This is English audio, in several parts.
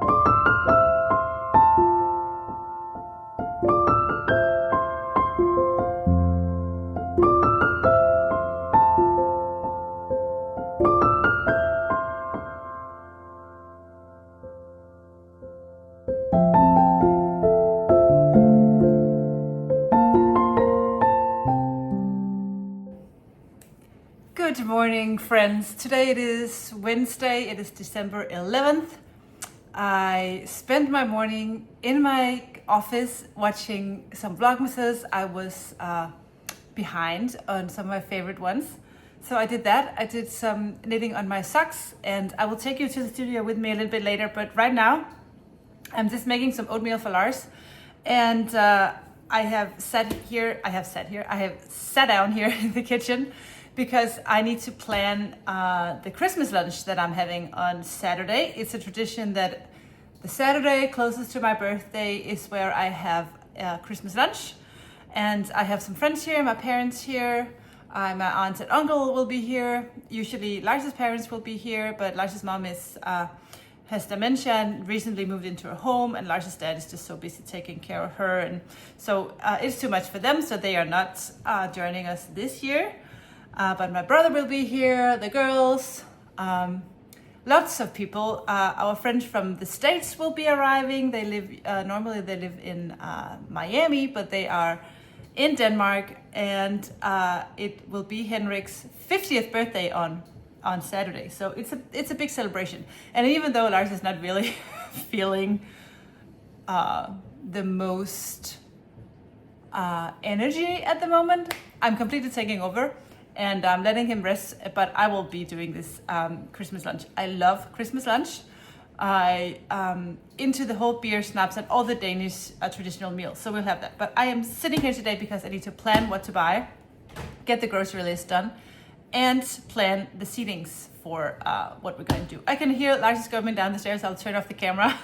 Good morning, friends. Today it is Wednesday, it is December 11th. I spent my morning in my office watching some Vlogmases. I was behind on some of my favorite ones. So I did that. I did some knitting on my socks, and I will take you to the studio with me a little bit later. But right now, I'm just making some oatmeal for Lars. And I have sat down here in the kitchen because I need to plan the Christmas lunch that I'm having on Saturday. It's a tradition that the Saturday closest to my birthday is where I have Christmas lunch. And I have some friends here, my parents here, my aunt and uncle will be here. Usually Lars' parents will be here, but Lars' mom has dementia and recently moved into her home, and Lars' dad is just so busy taking care of her. And so it's too much for them, so they are not joining us this year. But my brother will be here, the girls, lots of people. Our friends from the States will be arriving. They live, normally they live in Miami, but they are in Denmark, and it will be Henrik's 50th birthday on Saturday. So it's a big celebration. And even though Lars is not really feeling the most energy at the moment, I'm completely taking over. And I'm letting him rest, but I will be doing this Christmas lunch. I love Christmas lunch. I into the whole beer, snaps, and all the Danish traditional meals. So we'll have that. But I am sitting here today because I need to plan what to buy, get the grocery list done, and plan the seatings for what we're going to do. I can hear Lars is coming down the stairs. I'll turn off the camera.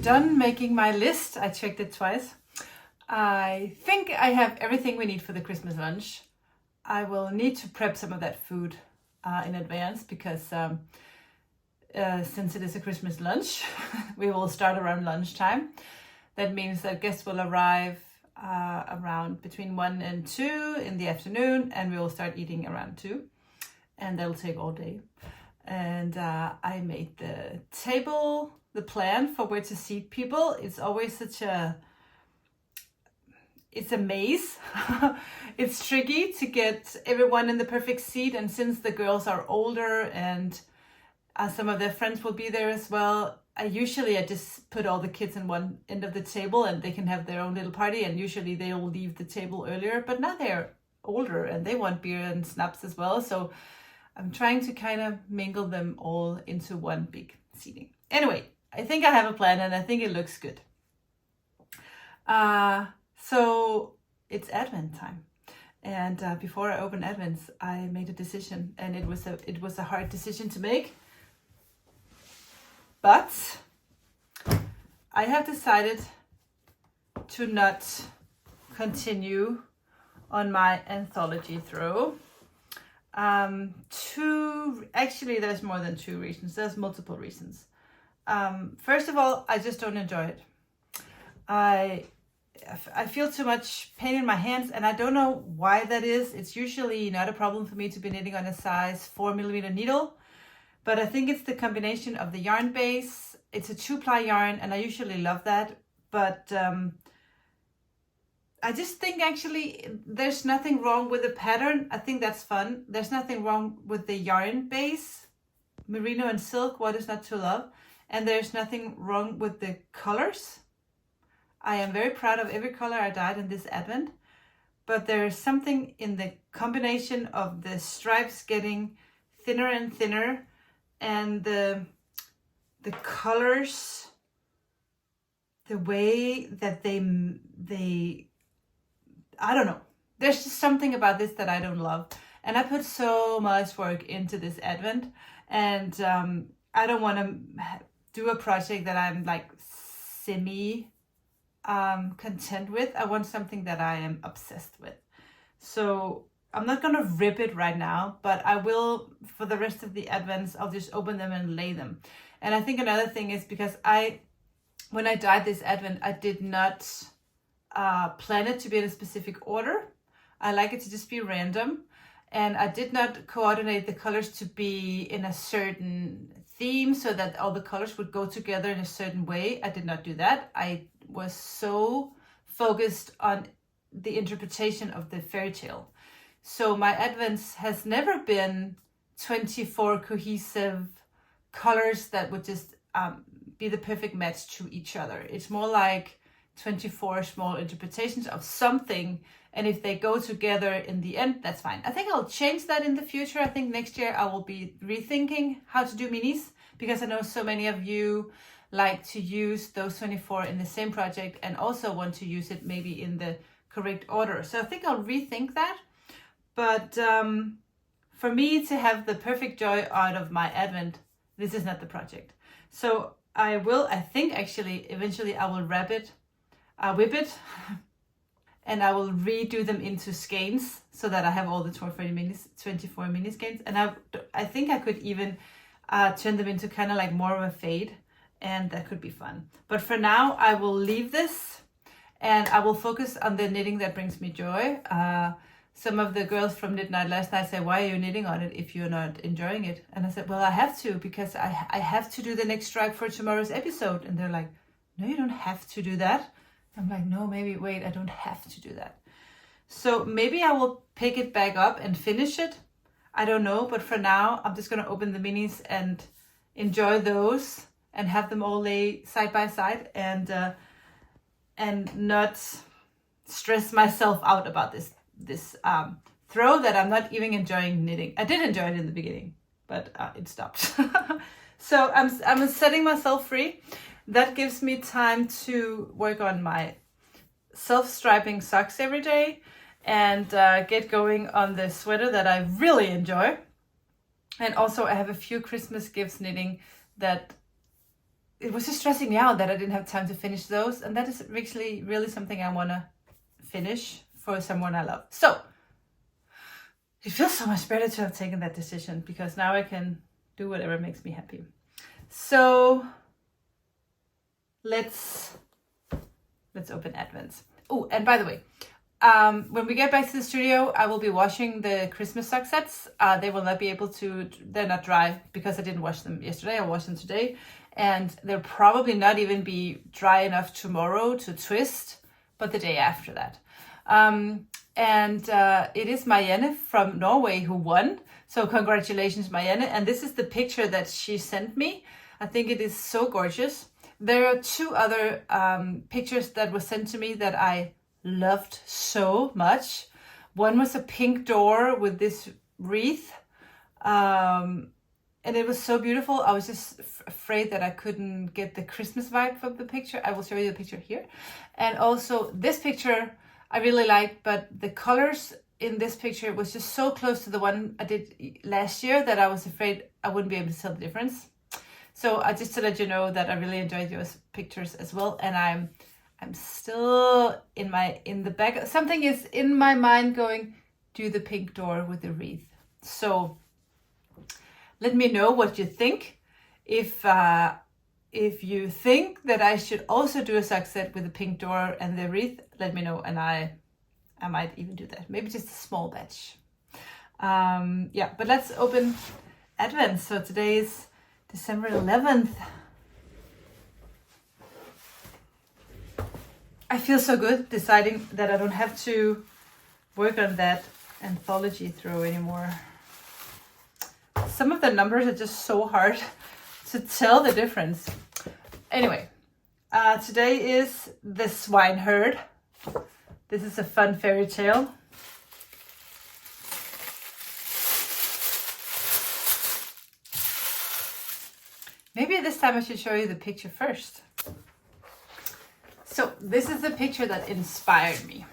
Done making my list. I checked it twice. I think I have everything we need for the Christmas lunch. I will need to prep some of that food in advance because since it is a Christmas lunch, we will start around lunchtime. That means that guests will arrive around between 1 and 2 in the afternoon, and we will start eating around 2, and that'll take all day. And I made the table, the plan for where to seat people. It's always it's a maze. It's tricky to get everyone in the perfect seat, and since the girls are older and some of their friends will be there as well, I just put all the kids in one end of the table and they can have their own little party, and usually they'll leave the table earlier, but now they're older and they want beer and snaps as well, so I'm trying to kind of mingle them all into one big seating. Anyway, I think I have a plan and I think it looks good. So it's Advent time. And before I open Advents, I made a decision, and it was a hard decision to make. But I have decided to not continue on my anthology throw. Actually, there's more than 2 reasons. There's multiple reasons. First of all, I just don't enjoy it. I feel too much pain in my hands, and I don't know why that is. It's usually not a problem for me to be knitting on a size 4mm needle, but I think it's the combination of the yarn base. It's a 2-ply yarn, and I usually love that, but I just think actually there's nothing wrong with the pattern. I think that's fun. There's nothing wrong with the yarn base, merino and silk, what is not to love, and there's nothing wrong with the colors. I am very proud of every color I dyed in this Advent, but there's something in the combination of the stripes getting thinner and thinner, and the colors, the way that they I don't know. There's just something about this that I don't love. And I put so much work into this advent, and I don't want to do a project that I'm like semi content with. I want something that I am obsessed with. So I'm not gonna rip it right now, but I will for the rest of the advents. I'll just open them and lay them. And I think another thing is because when I dyed this advent, I did not plan it to be in a specific order. I like it to just be random. And I did not coordinate the colors to be in a certain theme so that all the colors would go together in a certain way. I did not do that. I was so focused on the interpretation of the fairy tale. So my advents has never been 24 cohesive colors that would just be the perfect match to each other. It's more like 24 small interpretations of something, and if they go together in the end, that's fine. I think I'll change that in the future. I think next year I will be rethinking how to do minis, because I know so many of you like to use those 24 in the same project and also want to use it maybe in the correct order. So I think I'll rethink that. But for me to have the perfect joy out of my advent, this is not the project. So I think actually eventually I will whip it, and I will redo them into skeins so that I have all the 24 mini skeins. And I think I could even turn them into kind of like more of a fade, and that could be fun. But for now, I will leave this and I will focus on the knitting that brings me joy. Some of the girls from Knit Night last night said, why are you knitting on it if you're not enjoying it? And I said, well, I have to, because I have to do the next stripe for tomorrow's episode. And they're like, no, you don't have to do that. I'm like, no, wait, I don't have to do that. So maybe I will pick it back up and finish it. I don't know, but for now, I'm just going to open the minis and enjoy those and have them all lay side by side, and not stress myself out about this throw that I'm not even enjoying knitting. I did enjoy it in the beginning, but it stopped. So I'm setting myself free. That gives me time to work on my self-striping socks every day and get going on the sweater that I really enjoy. And also I have a few Christmas gifts knitting that it was just stressing me out that I didn't have time to finish those. And that is actually really something I want to finish for someone I love. So it feels so much better to have taken that decision, because now I can do whatever makes me happy. So let's open advents. Oh, and by the way, when we get back to the studio, I will be washing the Christmas sock sets. They will not be able to, they're not dry because I didn't wash them yesterday. I washed them today, and they'll probably not even be dry enough tomorrow to twist, but the day after that. It is Marianne from Norway who won. So congratulations, Marianne. And this is the picture that she sent me. I think it is so gorgeous. There are two other pictures that were sent to me that I loved so much. One was a pink door with this wreath. And it was so beautiful. I was just afraid that I couldn't get the Christmas vibe from the picture. I will show you the picture here. And also this picture I really liked, but the colors in this picture was just so close to the one I did last year that I was afraid I wouldn't be able to tell the difference. So just to let you know that I really enjoyed those pictures as well. And I'm still in the back. Something is in my mind going, do the pink door with the wreath. So let me know what you think. If you think that I should also do a sock set with the pink door and the wreath, let me know, and I might even do that. Maybe just a small batch. Yeah, but let's open Advent. So today is December 11th. I feel so good deciding that I don't have to work on that anthology throw anymore. Some of the numbers are just so hard to tell the difference. Anyway, today is the swineherd. This is a fun fairy tale. Maybe this time I should show you the picture first. So this is the picture that inspired me.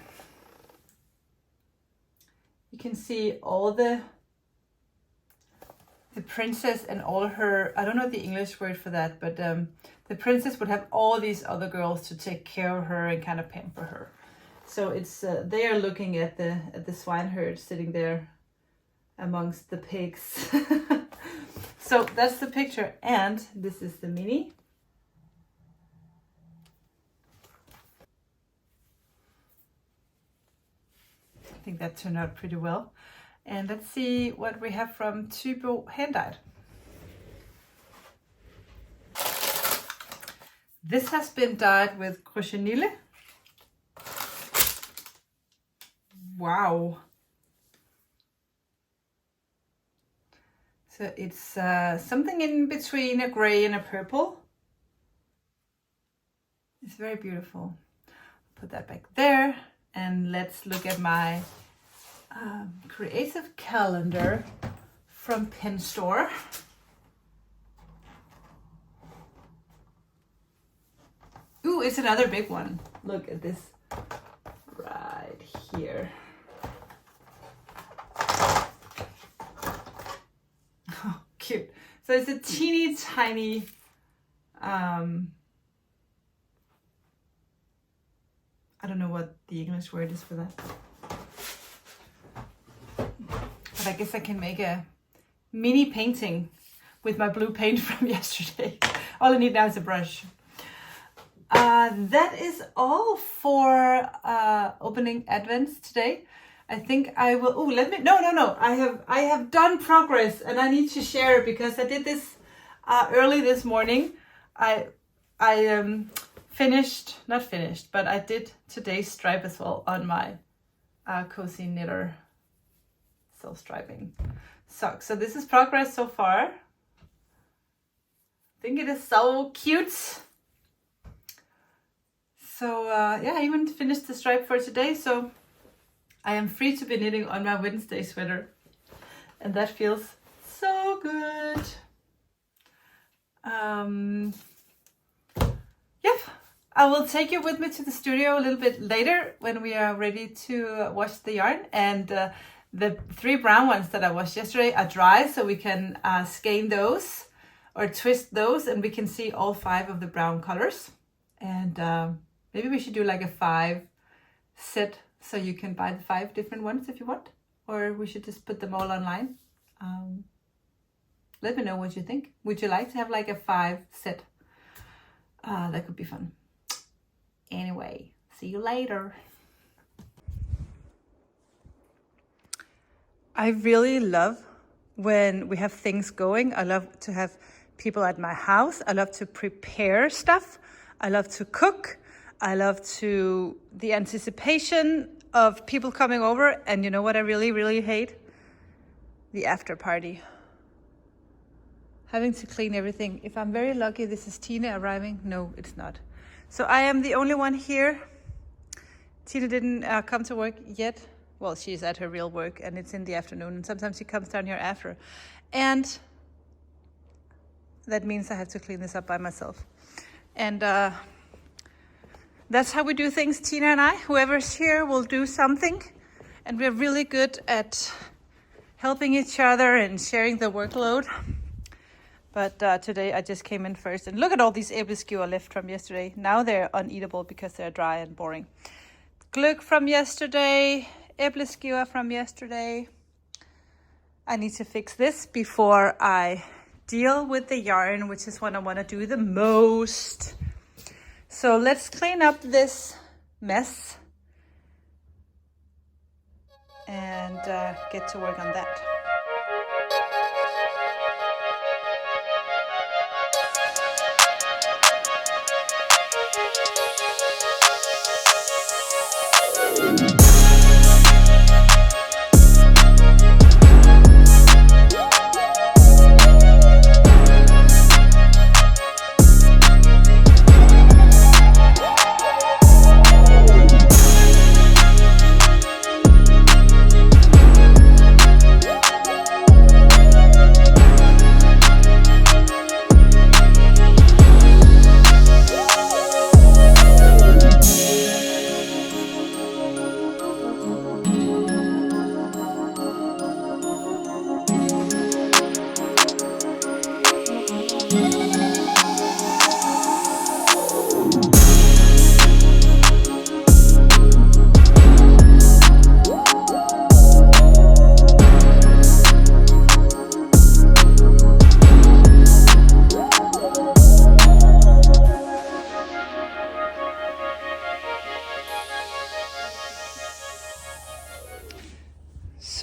You can see all the princess and all her, I don't know the English word for that, but the princess would have all these other girls to take care of her and kind of pamper her. So it's they are looking at the swineherd sitting there amongst the pigs. So that's the picture, and this is the mini. I think that turned out pretty well. And let's see what we have from Tybo hand dyed. This has been dyed with Crochet. Wow. So it's something in between a gray and a purple. It's very beautiful. Put that back there, and let's look at my creative calendar from Pen Store. Ooh, it's another big one. Look at this right here. Oh, cute. So it's a teeny tiny I don't know what the English word is for that. But I guess I can make a mini painting with my blue paint from yesterday. All I need now is a brush. That is all for opening Advents today. I think I will. Oh, let me. No. I have done progress, and I need to share it because I did this early this morning. I not finished, but I did today's stripe as well on my Cozy Knitter self-striping sock. So this is progress so far. I think it is so cute. So yeah, I even finished the stripe for today. So I am free to be knitting on my Wednesday sweater. And that feels so good. Yep, I will take you with me to the studio a little bit later when we are ready to wash the yarn. And the 3 brown ones that I washed yesterday are dry, so we can skein those or twist those, and we can see all 5 of the brown colors. And maybe we should do like a 5 set, so you can buy the 5 different ones if you want, or we should just put them all online. Let me know what you think. Would you like to have like a 5 set? That could be fun. Anyway, see you later. I really love when we have things going. I love to have people at my house. I love to prepare stuff. I love to cook. I love the anticipation of people coming over. And you know what I really, really hate? The after party. Having to clean everything. If I'm very lucky, this is Tina arriving. No, it's not. So I am the only one here. Tina didn't come to work yet. Well, she's at her real work, and it's in the afternoon. And sometimes she comes down here after. And that means I have to clean this up by myself. And that's how we do things, Tina and I. Whoever's here will do something. And we're really good at helping each other and sharing the workload. But today I just came in first. And look at all these æbleskever left from yesterday. Now they're uneatable because they're dry and boring. Gløgg from yesterday. Æbleskever from yesterday. I need to fix this before I deal with the yarn, which is what I want to do the most. So let's clean up this mess and get to work on that.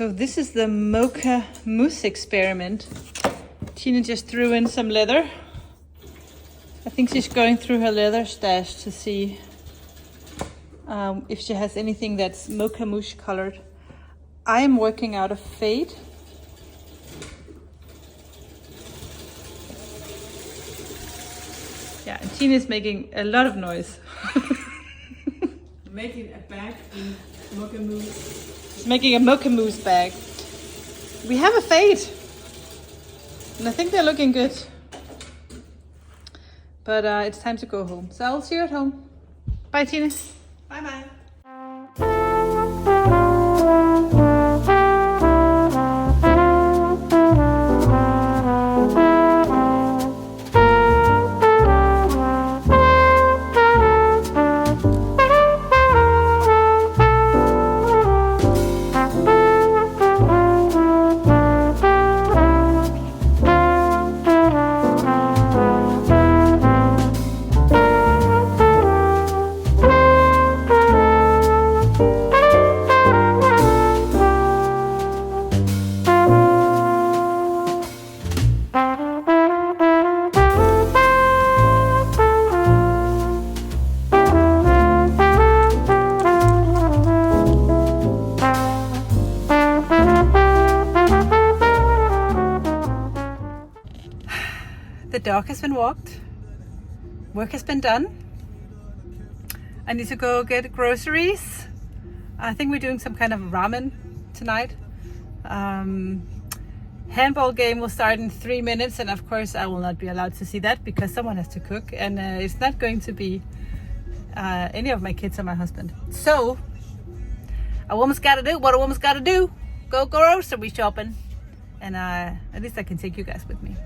So this is the mocha mousse experiment. Tina just threw in some leather. I think she's going through her leather stash to see if she has anything that's mocha mousse colored. I am working out of fade. Yeah, and Tina's making a lot of noise. Making a bag in mocha mousse. She's making a mocha mousse bag. We have a fade, and I think they're looking good. But it's time to go home. So I'll see you at home. Bye, Tina. Bye-bye. The dog has been walked. Work has been done. I need to go get groceries. I think we're doing some kind of ramen tonight. Handball game will start in 3 minutes, and of course I will not be allowed to see that because someone has to cook, and it's not going to be any of my kids or my husband. So a woman's got to do what a woman's got to do. Go grocery shopping, and at least I can take you guys with me.